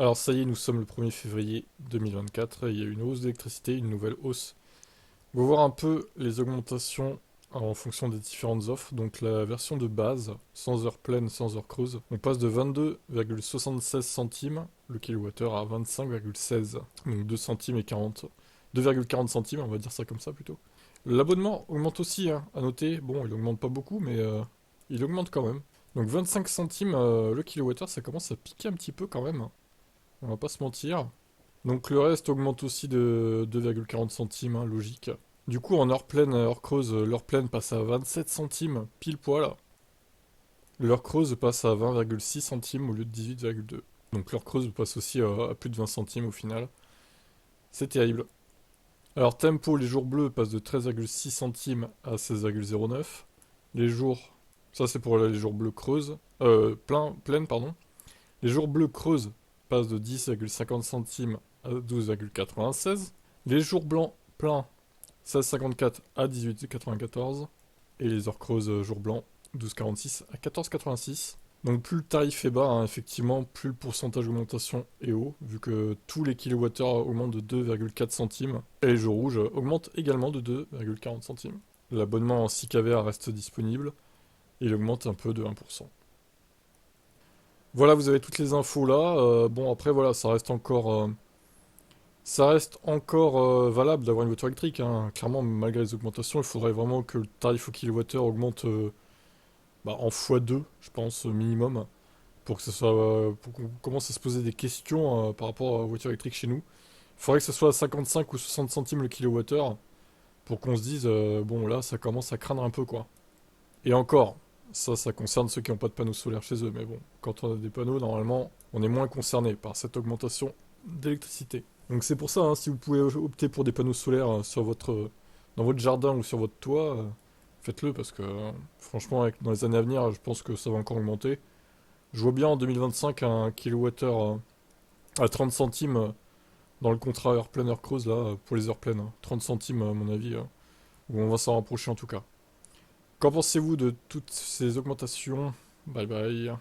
Alors ça y est, nous sommes le 1er février 2024 et il y a eu une hausse d'électricité, une nouvelle hausse. On va voir un peu les augmentations en fonction des différentes offres. Donc la version de base, sans heure pleine, sans heure creuse, on passe de 22,76 centimes le kilowattheure à 25,16. Donc 2 centimes et 40. 2,40 centimes, on va dire ça comme ça plutôt. L'abonnement augmente aussi, hein, à noter. Bon, il augmente pas beaucoup, mais il augmente quand même. Donc 25 centimes le kilowattheure, ça commence à piquer un petit peu quand même, hein. On va pas se mentir. Donc le reste augmente aussi de 2,40 centimes, hein, logique. Du coup, en heure pleine, heure creuse, l'heure pleine passe à 27 centimes, pile poil. L'heure creuse passe à 20,6 centimes au lieu de 18,2. Donc l'heure creuse passe aussi à plus de 20 centimes au final. C'est terrible. Alors tempo, les jours bleus passent de 13,6 centimes à 16,09. Les jours, ça c'est pour les jours bleus creuses, pleine, pardon. Les jours bleus creuses passent de 10,50 centimes à 12,96. Les jours blancs pleins, 16,54 à 18,94. Et les heures creuses jour blanc, 12,46 à 14,86. Donc plus le tarif est bas, hein, effectivement, plus le pourcentage d'augmentation est haut, vu que tous les kilowattheures augmentent de 2,4 centimes, et les jours rouges augmentent également de 2,40 centimes. L'abonnement en 6 kVA reste disponible, et il augmente un peu de 1%. Voilà, vous avez toutes les infos là. Bon, après, voilà, ça reste encore valable d'avoir une voiture électrique, hein. Clairement, malgré les augmentations, il faudrait vraiment que le tarif au kilowattheure augmente en x2, je pense, minimum, pour que pour qu'on commence à se poser des questions par rapport aux voitures électriques chez nous. Il faudrait que ce soit à 55 ou 60 centimes le kilowattheure pour qu'on se dise, bon, là, ça commence à craindre un peu, quoi. Et encore, ça concerne ceux qui n'ont pas de panneaux solaires chez eux, mais bon, quand on a des panneaux, normalement, on est moins concerné par cette augmentation d'électricité. Donc c'est pour ça, hein, si vous pouvez opter pour des panneaux solaires dans votre jardin ou sur votre toit, faites-le parce que franchement, dans les années à venir, je pense que ça va encore augmenter. Je vois bien en 2025 un kilowattheure à 30 centimes dans le contrat heure pleine, heure creuse, là, pour les heures pleines, hein. 30 centimes, à mon avis, où on va s'en rapprocher en tout cas. Qu'en pensez-vous de toutes ces augmentations? Bye bye.